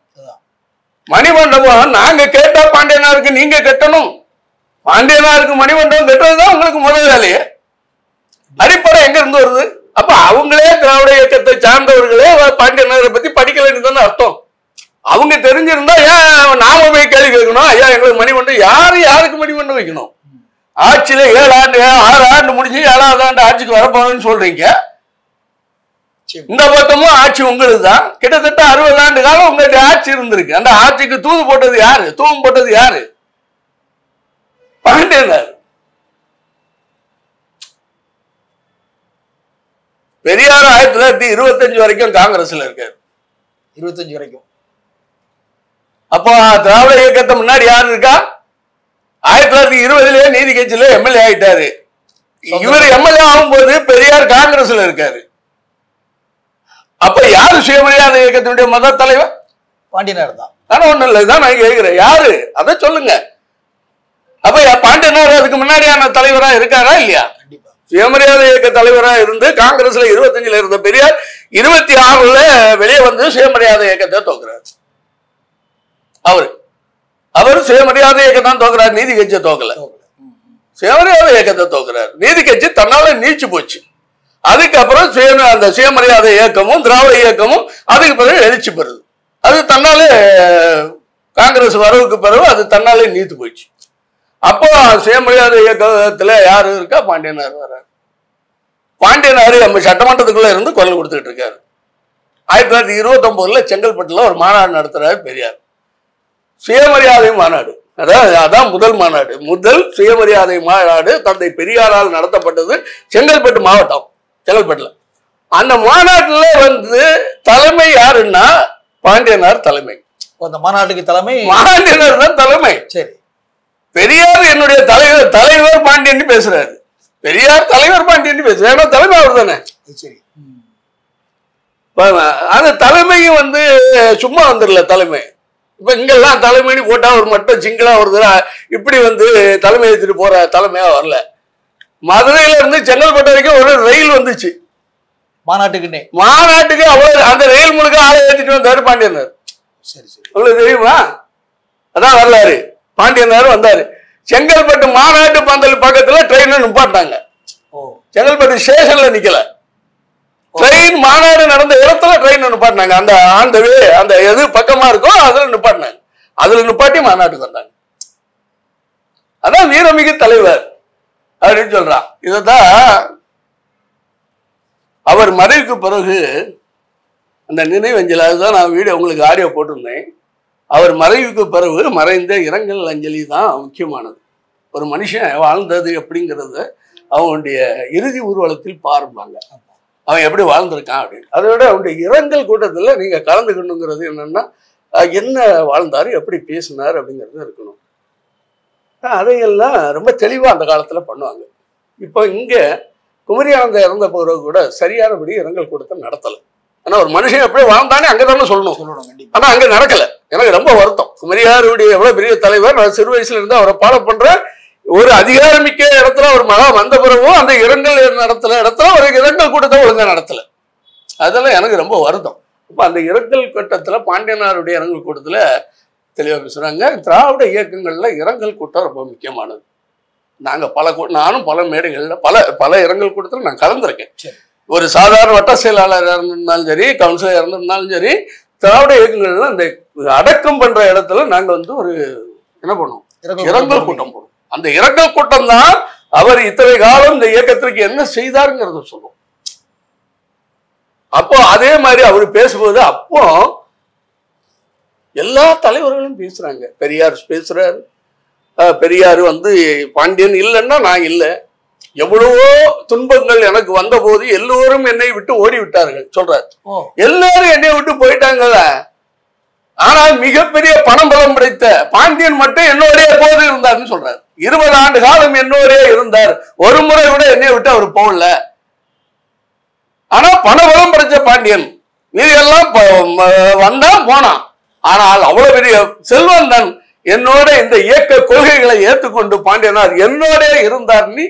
[SPEAKER 3] மணிமண்டபம். நாங்க கேட்டா பாண்டியனாருக்கு நீங்க கட்டணும். பாண்டியனாருக்கு மணிமண்டபம் கட்டுறதுதான் உங்களுக்கு முதல் வேலையே. அடிப்படை எங்க இருந்து வருது? அப்ப அவங்களே திராவிட இயக்கத்தை சார்ந்தவர்களே பாண்டியனாரை பத்தி படிக்கலன்னு தானே அர்த்தம். அவங்க தெரிஞ்சிருந்தா ஏன் நாம போய் கேள்வி கேட்கணும்? ஐயா எங்களுக்கு மணிமண்டபம். யாருக்கு மணிமண்டபம் வைக்கணும்? ஆட்சியில 7 ஆண்டு 6 ஆண்டு முடிஞ்சு 7வது ஆண்டு ஆட்சிக்கு வரப்போறேன்னு சொல்றீங்க. இந்த பக்கமும் ஆட்சி உங்களுக்கு தான். கிட்டத்தட்ட 60 ஆண்டு காலம் உங்களுடைய ஆட்சி இருந்திருக்கு. அந்த ஆட்சிக்கு தூது போட்டது யாரு? தூவம் போட்டது யாரு? பாண்டியனார். பெரியார் 1925 வரைக்கும் காங்கிரஸ்ல இருக்காரு.
[SPEAKER 1] 25 வரைக்கும்.
[SPEAKER 3] அப்போ திராவிட இயக்கத்தை முன்னாடி யாரு இருக்கா? 1920 நீதி கட்சியில எம்எல்ஏ ஆயிட்டாரு. இவர் எம்எல்ஏ ஆகும்போது பெரியார் காங்கிரஸ்ல இருக்காரு. அப்ப யாரு சுயமரியாதை இயக்கத்தினுடைய மத தலைவர்?
[SPEAKER 1] பாண்டியனார் தான்.
[SPEAKER 3] ஆனா ஒண்ணு இல்லை தான் நான் கேட்கிறேன், யாரு அதை சொல்லுங்க. அப்ப பாண்டியனார் அதுக்கு முன்னாடியான தலைவரா இருக்காரா இல்லையா? சுயமரியாதை இயக்க தலைவரா இருந்து காங்கிரஸ்ல 25ல இருந்த பெரியார் 26ல வெளியே வந்து சுயமரியாதை இயக்கத்தை தோக்குறாரு. அவரு சுயமரியாதை இயக்கத்தான் தோக்குறாரு, நீதி கட்சியை தோக்கல. சுயமரியாதை இயக்கத்தை தோக்குறாரு, நீதி கட்சி தன்னால நீச்சு போச்சு. அதுக்கப்புறம் அந்த சுயமரியாதை இயக்கமும் திராவிட இயக்கமும் அதுக்கு பிறகு எழுச்சி பெறுது. அது தன்னாலே காங்கிரஸ் வரவுக்கு பிறகு அது தன்னாலே நீத்து போயிடுச்சு. அப்போ சுயமரியாதை இயக்கத்துல யாரு இருக்கா? பாண்டியனார் வர்றாரு. பாண்டியனார் நம்ம சட்டமன்றத்துக்குள்ள இருந்து குரல் கொடுத்துட்டு இருக்காரு. 1929 செங்கல்பட்டுல ஒரு மாநாடு நடத்துறாரு பெரியார், சுயமரியாதை மாநாடு. அதான் முதல் மாநாடு, முதல் சுயமரியாதை மாநாடு தந்தை பெரியாரால் நடத்தப்பட்டது செங்கல்பட்டு மாவட்டம், செங்கல்பட்டுல. அந்த மாநாட்டுல வந்து தலைமை யாருன்னா பாண்டியனார் தலைமை.
[SPEAKER 1] அந்த மாநாட்டுக்கு தலைமை
[SPEAKER 3] பாண்டியனார் தான் தலைமை.
[SPEAKER 1] சரி,
[SPEAKER 3] பெரியார் என்னுடைய தலைவர் பாண்டியன் பேசுறாரு, பெரியார் தலைவர் பாண்டியன் பேசுறாரு, ஏன்னா தலைமை அவர் தானே.
[SPEAKER 1] சரி,
[SPEAKER 3] அந்த தலைமையும் வந்து சும்மா வந்துடல தலைமை. இப்ப இங்கெல்லாம் தலைமைன்னு போட்டா ஒரு மட்டும் சிங்களா வருது, இப்படி வந்து தலைமை எடுத்துட்டு போற தலைமையா வரல. மதுரையில இருந்து செங்கல்பட்டு வரைக்கும் ஒரு ரயில் வந்துச்சு மாநாட்டுக்கு அவ்வளவு, அந்த ரயில் முழுக்க ஆளை ஏற்றிட்டு வந்தாரு பாண்டியனார்.
[SPEAKER 1] சரி சரி,
[SPEAKER 3] உங்களுக்கு தெரியுமா? அதான் வரலாறு. பாண்டியனார் வந்தாரு. செங்கல்பட்டு மாநாட்டு பந்தல் பக்கத்துல ட்ரெயினை நிப்பாட்டாங்க. செங்கல்பட்டு ஸ்டேஷன்ல நிக்கல, ட்ரெயின் மாநாடு நடந்த இடத்துல ட்ரெயின் நிப்பாட்டினாங்க. அந்த எது பக்கமா இருக்கோ அதுல நிப்பாட்டினாங்க. அதுல நிப்பாட்டி மாநாட்டுக்கு வந்தாங்க. அதான் வீரமிகு தலைவர் அப்படின்னு சொல்றான். இததான் அவர் மறைவுக்கு பிறகு அந்த நினைவஞ்சலி, அதுதான் நான் வீடியோ உங்களுக்கு ஆடியோ போட்டிருந்தேன். அவர் மறைவுக்கு பிறகு மறைந்த இரங்கல் அஞ்சலி தான் முக்கியமானது. ஒரு மனுஷன் வாழ்ந்தது எப்படிங்கிறத அவனுடைய இறுதி ஊர்வலத்தில் பாருப்பாங்க, அவன் எப்படி வாழ்ந்திருக்கான் அப்படின்னு. அதை விட அவனுடைய இரங்கல் கூட்டத்துல நீங்க கலந்துக்கணுங்கிறது என்னன்னா, என்ன வாழ்ந்தாரு, எப்படி பேசினார் அப்படிங்கிறது இருக்கணும். அதையெல்லாம் ரொம்ப தெளிவா அந்த காலத்துல பண்ணுவாங்க. இப்போ இங்க குமரியானந்த இறந்த பிறகு கூட சரியானபடி இரங்கல் கூட்டத்தை நடத்தல. ஆனா ஒரு மனுஷன் எப்படி வாழ்ந்தானே அங்கதானே சொல்லணும். ஆனா அங்க நடக்கல. எனக்கு ரொம்ப வருத்தம். குமரியாருடைய எவ்வளவு பெரிய தலைவர், நான் சிறு வயசுல இருந்து அவரை ஃபாலோ பண்றேன். ஒரு அதிகாரமிக்க இடத்துல ஒரு மகா வந்த பிறகும் அந்த இரங்கல் இடத்துல ஒரு இரங்கல் கூட்டத்தை ஒழுங்கா நடத்தல. அதெல்லாம் எனக்கு ரொம்ப வருத்தம். இப்ப அந்த இரங்கல் கூட்டத்துல பாண்டியனாருடைய இரங்கல் கூட்டத்துல தெளிவா பேசுறாங்க, திராவிட இயக்கங்கள்ல இரங்கல் கூட்டம் ரொம்ப முக்கியமானது. நாங்க நானும் பல மேடைகள்ல பல இரங்கல் கூட்டத்துல நான் கலந்துருக்கேன். ஒரு சாதாரண வட்ட செயலாளர் இறந்திருந்தாலும் சரி, கவுன்சிலர் இறந்திருந்தாலும் சரி, திராவிட இயக்கங்கள்ல அந்த அடக்கம் பண்ற இடத்துல நாங்க வந்து ஒரு என்ன பண்ணுவோம், இரங்கல் கூட்டம் போடுவோம். அந்த இரங்கல் கூட்டம் தான் அவர் இத்தனை காலம் இந்த இயக்கத்திற்கு என்ன செய்தாருங்கிறத சொல்லுவோம். அப்போ அதே மாதிரி அவர் பேசும்போது அப்போ எல்லா தலைவர்களும் பேசுறாங்க. பெரியார் பேசுறாரு. பெரியார் வந்து பாண்டியன் இல்லைன்னா நான் இல்லை, எவ்வளவோ துன்பங்கள் எனக்கு வந்த போது எல்லோரும் என்னை விட்டு ஓடி விட்டார்கள் சொல்றாரு. எல்லாரும் என்னை விட்டு போயிட்டாங்கல்ல, ஆனால் மிகப்பெரிய பணம் பலம் படைத்த பாண்டியன் மட்டும் என்னோடே போது இருந்தார்னு சொல்றாரு. 20 ஆண்டு காலம் என்னோடே இருந்தார், ஒரு முறை கூட என்னை விட்டு அவர் போகல. ஆனா பணபலம் படைச்ச பாண்டியன் மீது எல்லாம் வந்தான் போனான். ஆனால் அவ்வளவு பெரிய செல்வந்தன் என்னோட இந்த இயக்க கொள்கைகளை ஏற்றுக்கொண்டு பாண்டியனார் என்னோட இருந்தார்னு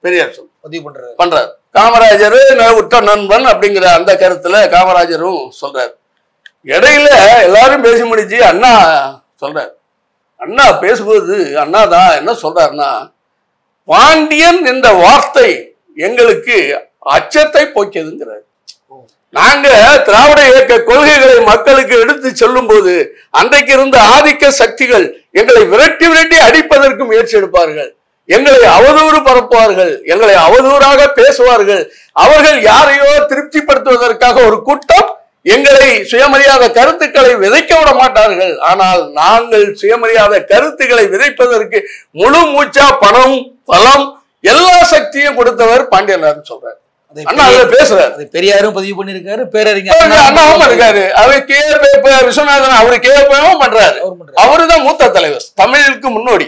[SPEAKER 3] பெரியார் பதிவு பண்றாரு. காமராஜர் உற்ற நண்பன் அப்படிங்கிற அந்த கருத்துல காமராஜரும் சொல்றாரு. இடையில எல்லாரும் பேசி முடிச்சு அண்ணா சொல்றாரு. அண்ணா பேசும்போது அண்ணா தான் என்ன சொல்றாருன்னா, பாண்டியன் என்ற வார்த்தை எங்களுக்கு அச்சத்தை போக்கியதுங்கிறார். நாங்க திராவிட இயக்க கொள்கைகளை மக்களுக்கு எடுத்து சொல்லும் போது அன்றைக்கு இருந்த ஆதிக்க சக்திகள் எங்களை விரட்டி விரட்டி அடிப்பதற்கு முயற்சி எடுப்பார்கள், எங்களை அவதூறு பரப்புவார்கள், எங்களை அவதூறாக பேசுவார்கள். அவர்கள் யாரையோ திருப்திப்படுத்துவதற்காக ஒரு கூட்டம் எங்களை சுயமரியாதை கருத்துக்களை விதைக்க விட மாட்டார்கள். ஆனால் நாங்கள் சுயமரியாதை கருத்துக்களை விதைப்பதற்கு முழு மூச்சா பணம் பலம் எல்லா சக்தியும் கொடுத்தவர் பாண்டியனார் சொல்றாரு. அண்ணா அதுல பேசுறாரு.
[SPEAKER 1] பெரியாரும் பதிவு பண்ணிருக்காரு, பேரறிஞர்
[SPEAKER 3] அண்ணாவும் இருக்காரு. அவர் விஸ்வநாதன் அவரு கேட்பவும் பண்றாரு. அவருதான் மூத்த தலைவர், தமிழுக்கு முன்னோடி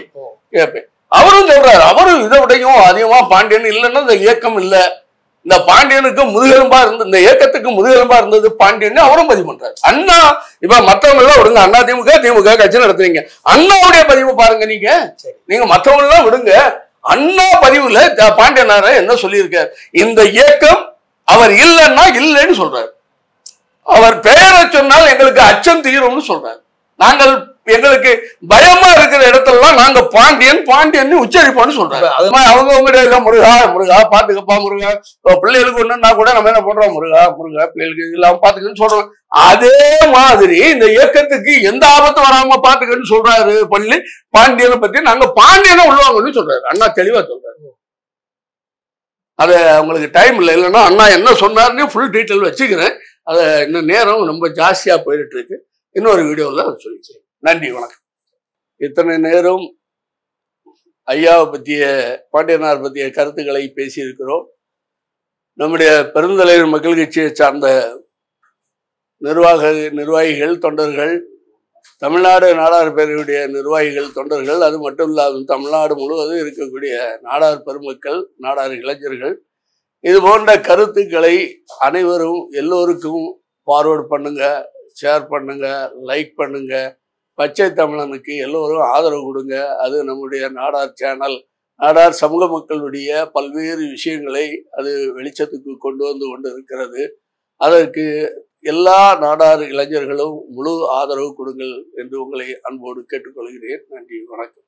[SPEAKER 3] கேட்பேன். அவரும் சொல்றாரு, அவரும் இதை விடையும் அதிகமா பாண்டியன் இல்லைன்னா இந்த இயக்கம் இல்லை, இந்த பாண்டியனுக்கு முதுகெலும்பா இருந்தது, இந்த இயக்கத்துக்கு முதுகெலும்பா இருந்தது பாண்டியன் அவரும் பதிவு பண்றாரு. அண்ணா இப்ப மற்றவங்க எல்லாம் விடுங்க, அண்ணா திமுக கட்சி நடத்துறீங்க, அண்ணாவுடைய பதிவு பாருங்க. நீங்க மற்றவங்க எல்லாம் விடுங்க, அண்ணா பதிவுல பாண்டியனார என்ன சொல்லியிருக்காரு, இந்த இயக்கம் அவர் இல்லைன்னா இல்லைன்னு சொல்றாரு. அவர் பெயரை சொன்னால் எங்களுக்கு அச்சம் தீரும்னு சொல்றாரு. நாங்கள் எங்களுக்கு பயமா இருக்கிற இடத்துலலாம் நாங்க பாண்டியன் பாண்டியன் உச்சரிப்போம்னு சொல்றாரு. அது மாதிரி அவங்க முருகா முருகா பாத்துக்கப்பா முருகா, பிள்ளைகளுக்கு ஒண்ணுன்னா கூட நம்ம என்ன பண்றோம், முருகா முருகா பிள்ளைகளுக்கு இல்லாம பாத்துக்கன்னு சொல்றோம். அதே மாதிரி இந்த இயக்கத்துக்கு எந்த ஆபத்து வராம பாத்துக்கன்னு சொல்றாரு பள்ளி. பாண்டியனை பத்தி நாங்க பாண்டியனை உள்ளவாங்கன்னு சொல்றாரு. அண்ணா தெளிவா சொல்றாரு. அது அவங்களுக்கு டைம் இல்லை, இல்லைன்னா அண்ணா என்ன சொன்னாருன்னு ஃபுல் டீட்டெயில் வச்சுக்கிறேன். அதை இன்னும் நேரம் ரொம்ப ஜாஸ்தியா போயிட்டு இருக்கு. இன்னொரு வீடியோவில் சொல்லிச்சேன். நன்றி, வணக்கம். இத்தனை நேரம் ஐயாவை பற்றிய, பாண்டியனார் பற்றிய கருத்துக்களை பேசியிருக்கிறோம். நம்முடைய பெருந்தலைவர் மக்கள் கட்சியை சார்ந்த நிர்வாகிகள், தொண்டர்கள், தமிழ்நாடு நாடார் பேரவையுடைய நிர்வாகிகள், தொண்டர்கள், அது மட்டும் இல்லாமல் தமிழ்நாடு முழுவதும் இருக்கக்கூடிய நாடார் பெருமக்கள், நாடார் இளைஞர்கள், இது போன்ற கருத்துக்களை அனைவரும் எல்லோருக்கும் ஃபார்வர்ட் பண்ணுங்க, ஷேர் பண்ணுங்க, லைக் பண்ணுங்க. பச்சை தமிழனுக்கு எல்லோரும் ஆதரவு கொடுங்க. அது நம்முடைய நாடார் சேனல். நாடார் சமூக மக்களுடைய பல்வேறு விஷயங்களை அது வெளிச்சத்துக்கு கொண்டு வந்து கொண்டு இருக்கிறது. அதற்கு எல்லா நாடார் இளைஞர்களும் முழு ஆதரவு கொடுங்கள் என்று உங்களை அன்போடு கேட்டுக்கொள்கிறேன். நன்றி, வணக்கம்.